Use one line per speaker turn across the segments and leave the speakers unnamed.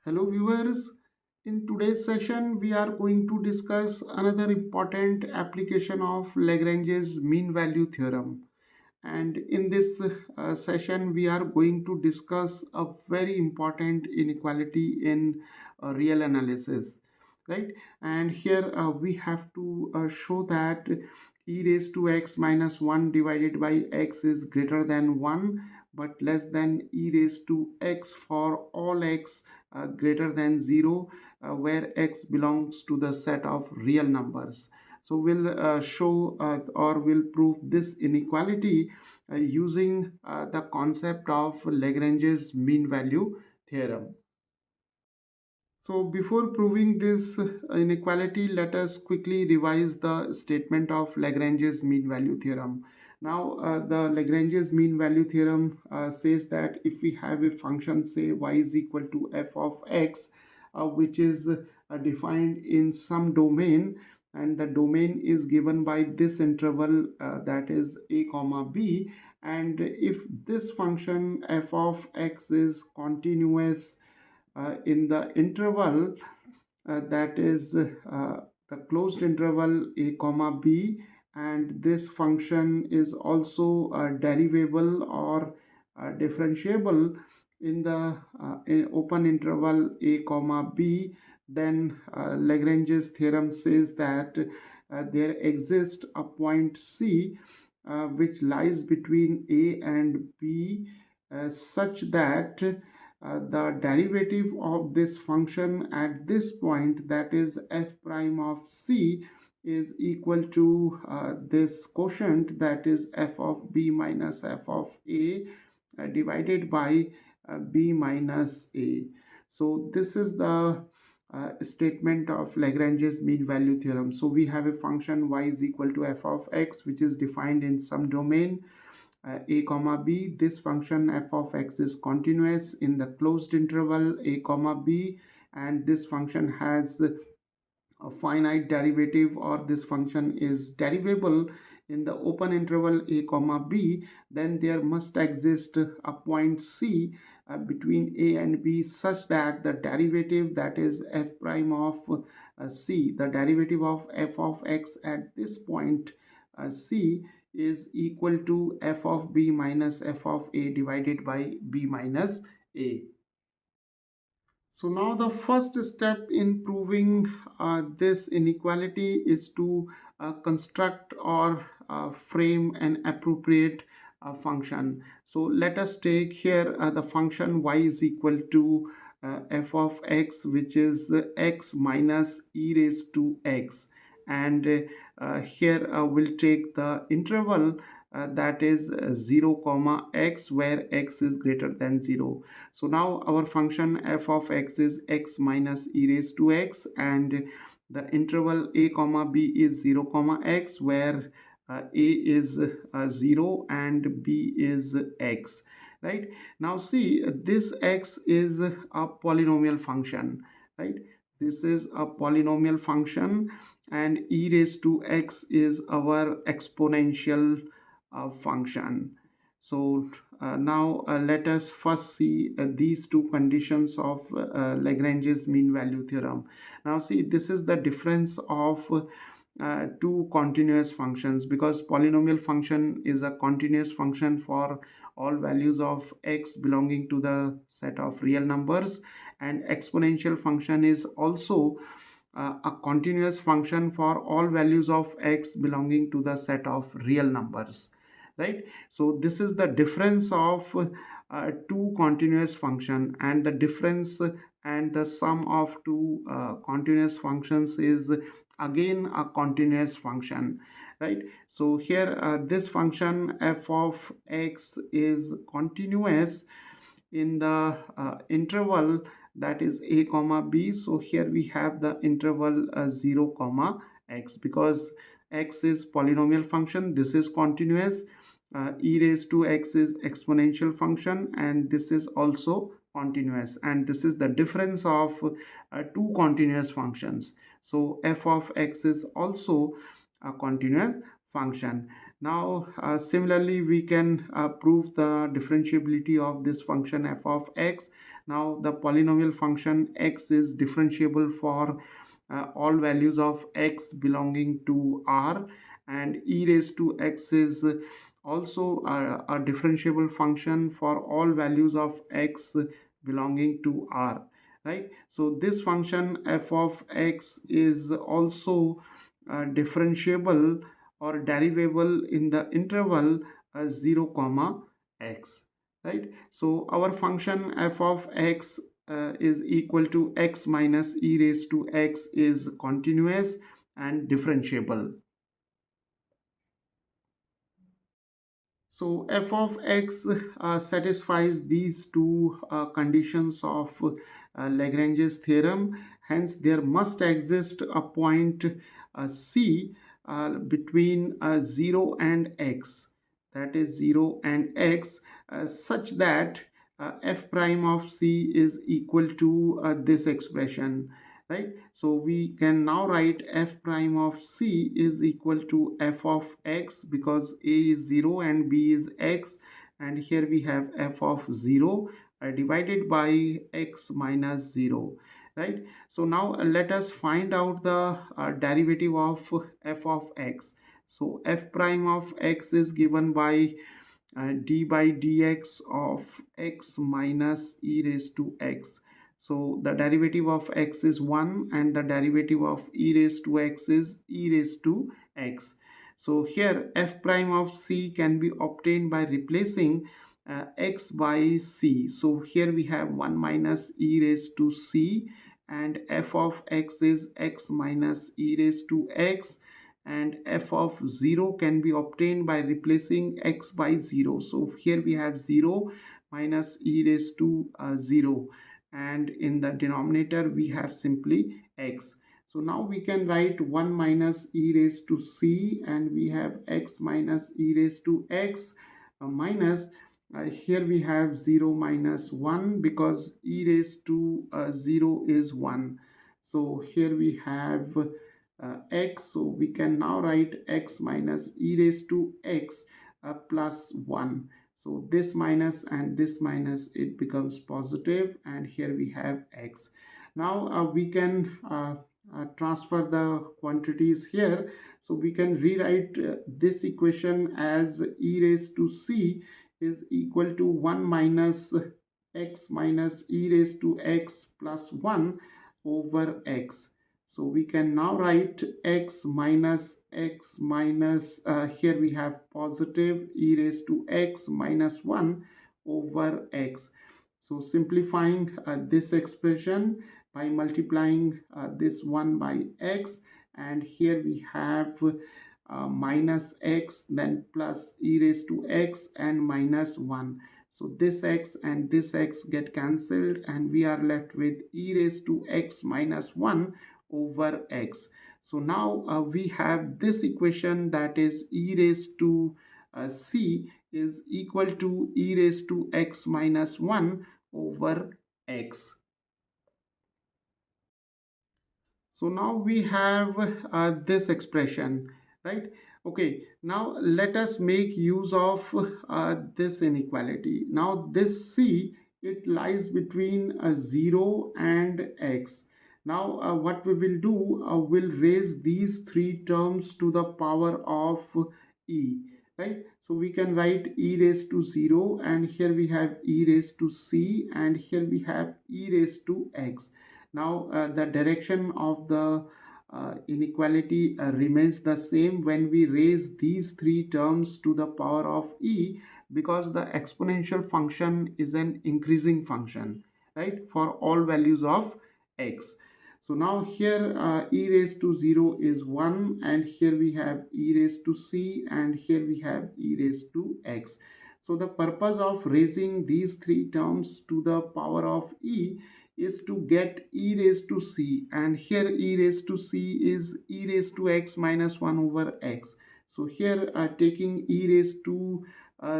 Hello viewers, in today's session we are going to discuss another important application of Lagrange's mean value theorem. And in this session we are going to discuss a very important inequality in real analysis, right? And here we have to show that e raised to x minus 1 divided by x is greater than 1 but less than e raised to x for all x greater than 0, where x belongs to the set of real numbers. So we'll show or we'll prove this inequality using the concept of Lagrange's mean value theorem. So before proving this inequality, let us quickly revise the statement of Lagrange's mean value theorem. Now, the Lagrange's mean value theorem says that if we have a function, say y is equal to f of x, which is defined in some domain, and the domain is given by this interval, that is a comma b, and if this function f of x is continuous in the interval, that is the closed interval a comma b, and this function is also derivable or differentiable in the in open interval a comma b, then Lagrange's theorem says that there exists a point c which lies between a and b, such that the derivative of this function at this point, that is f prime of c, is equal to this quotient, that is f of b minus f of a divided by b minus a. So this is the statement of Lagrange's mean value theorem. So we have a function y is equal to f of x, which is defined in some domain a comma b. This function f of x is continuous in the closed interval a comma b, and this function has a finite derivative, or this function is derivable in the open interval a comma b. Then there must exist a point c between a and b, such that the derivative, that is f prime of c, the derivative of f of x at this point c, is equal to f of b minus f of a divided by b minus a. So now the first step in proving this inequality is to construct or frame an appropriate function. So let us take here the function y is equal to f of x, which is x minus e raised to x, and here we'll take the interval that is 0 comma x, where x is greater than 0. So now our function f of x is x minus e raised to x, and the interval a comma b is 0 comma x, where a is 0 and b is x. Right now, see, this x is a polynomial function, right? This is a polynomial function, and e raised to x is our exponential function. So now let us first see these two conditions of Lagrange's mean value theorem. Now see, this is the difference of two continuous functions, because polynomial function is a continuous function for all values of x belonging to the set of real numbers, and exponential function is also a continuous function for all values of x belonging to the set of real numbers, right? So this is the difference of two continuous function, and the difference and the sum of two continuous functions is again a continuous function, right? So here this function f of x is continuous in the interval that is a comma b. So here we have the interval 0 comma x, because x is polynomial function, this is continuous, e raised to x is exponential function, and this is also continuous, and this is the difference of two continuous functions. So f of x is also a continuous function. Now, similarly, we can prove the differentiability of this function f of x. Now, the polynomial function x is differentiable for all values of x belonging to R, and e raised to x is also a differentiable function for all values of x belonging to R, right? So this function f of x is also differentiable or derivable in the interval 0 comma x, right? So our function f of x is equal to x minus e raised to x is continuous and differentiable. So f of x satisfies these two conditions of Lagrange's theorem. Hence, there must exist a point C between 0 and x, that is 0 and x, such that f prime of C is equal to this expression, right? So we can now write f prime of C is equal to f of x, because a is 0 and b is x, and here we have f of 0 divided by x minus 0, right? So now let us find out the derivative of f of x. So f prime of x is given by d by dx of x minus e raised to x. So the derivative of x is 1 and the derivative of e raised to x is e raised to x. So here f prime of c can be obtained by replacing x by c. So here we have 1 minus e raised to c, and f of x is x minus e raised to x, and f of 0 can be obtained by replacing x by 0. So here we have 0 minus e raised to 0, and in the denominator we have simply x. So now we can write 1 minus e raised to c, and we have x minus e raised to x minus here we have 0 minus 1, because e raised to 0 is 1. So here we have x, so we can now write x minus e raised to x plus 1. So this minus and this minus, it becomes positive, and here we have x. Now we can transfer the quantities here. So we can rewrite this equation as e raised to c is equal to 1 minus x minus e raised to x plus 1 over x. So we can now write x minus here we have positive e raised to x minus 1 over x. So simplifying this expression by multiplying this 1 by x, and here we have minus x, then plus e raised to x and minus 1. So this x and this x get cancelled, and we are left with e raised to x minus 1 over x. So now we have this equation, that is e raised to c is equal to e raised to x minus 1 over x. So now we have this expression, right? Okay, now let us make use of this inequality. Now this c, it lies between 0 and x. Now what we will do, we'll raise these three terms to the power of e, right? So we can write e raised to 0, and here we have e raised to c, and here we have e raised to x. Now the direction of the inequality remains the same when we raise these three terms to the power of e, because the exponential function is an increasing function, right, for all values of x. So now here e raised to 0 is 1, and here we have e raised to c, and here we have e raised to x. So the purpose of raising these three terms to the power of e is to get e raised to c, and here e raised to c is e raised to x minus 1 over x. So here taking e raised to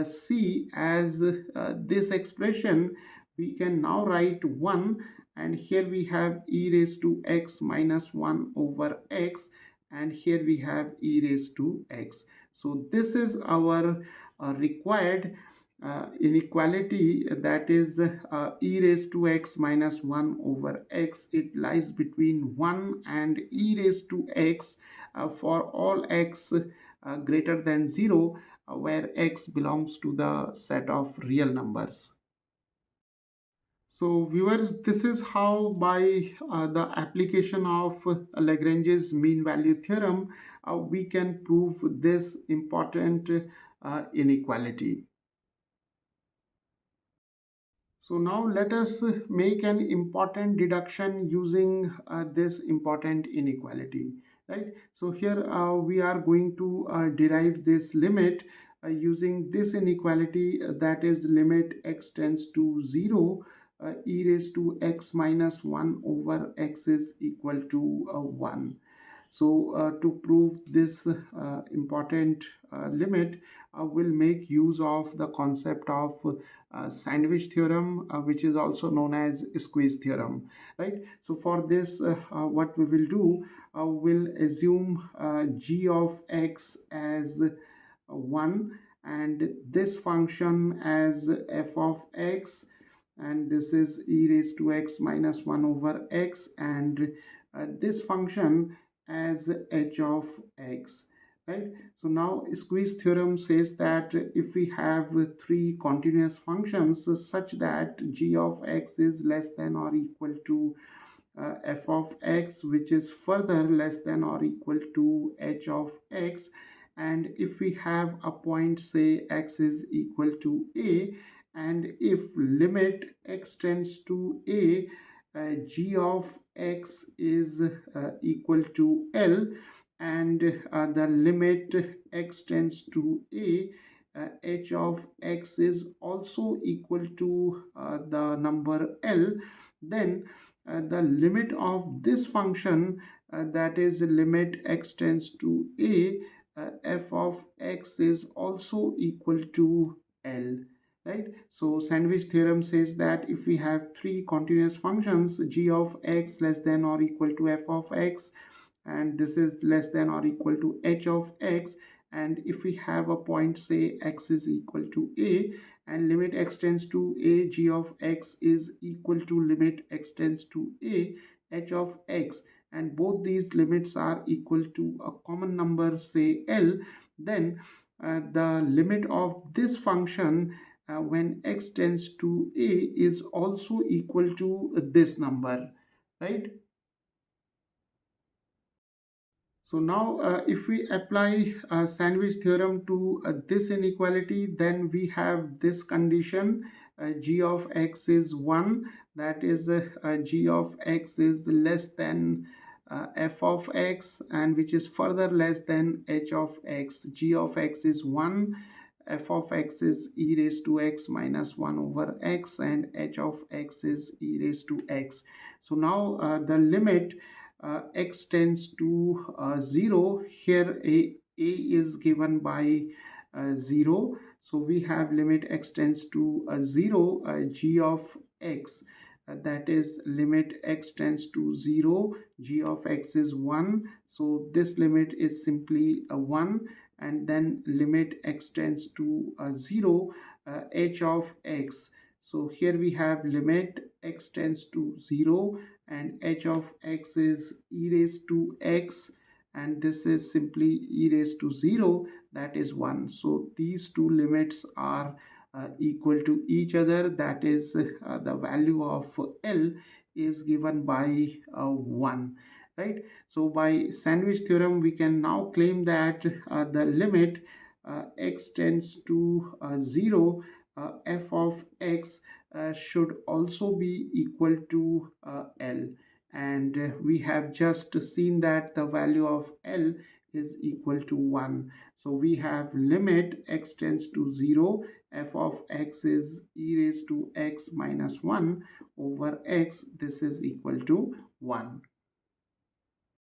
c as this expression, we can now write 1, and here we have e raised to x minus 1 over x, and here we have e raised to x. So this is our required inequality, that is e raised to x minus 1 over x. It lies between 1 and e raised to x for all x greater than 0, where x belongs to the set of real numbers. So viewers, this is how by the application of Lagrange's mean value theorem, we can prove this important inequality. So now let us make an important deduction using this important inequality, right? So here we are going to derive this limit using this inequality, that is limit x tends to 0, e raised to x minus 1 over x is equal to 1. So to prove this important limit, we'll make use of the concept of sandwich theorem, which is also known as squeeze theorem, right? So for this, what we will do, we'll assume g of x as 1 and this function as f of x, and this is e raised to x minus 1 over x, and this function as h of x, right? So now squeeze theorem says that if we have three continuous functions such that g of x is less than or equal to f of x, which is further less than or equal to h of x, and if we have a point, say x is equal to a, and if limit x tends to a, g of x is equal to L, and the limit x tends to a, h of x is also equal to the number L, then the limit of this function, that is limit x tends to a, f of x is also equal to L, right? So sandwich theorem says that if we have three continuous functions, g of x less than or equal to f of x, and this is less than or equal to h of x, and if we have a point, say x is equal to a, and limit x tends to a, g of x is equal to limit x tends to a, h of x, and both these limits are equal to a common number, say L, then the limit of this function when x tends to a is also equal to this number, right? So now if we apply sandwich theorem to this inequality, then we have this condition, g of x is 1, that is g of x is less than f of x, and which is further less than h of x. G of x is 1, f of x is e raised to x minus 1 over x, and h of x is e raised to x. So now the limit x tends to 0, here a is given by 0, so we have limit x tends to 0, g of x, that is limit x tends to 0, g of x is 1, so this limit is simply a 1, and then limit x tends to 0, h of x. So here we have limit x tends to 0, and h of x is e raised to x, and this is simply e raised to 0, that is 1. So these two limits are equal to each other, that is the value of L is given by 1, right? So by sandwich theorem we can now claim that the limit x tends to 0, f of x should also be equal to L, and we have just seen that the value of L is equal to 1. So we have limit x tends to 0, f of x is e raised to x minus 1 over x, this is equal to 1.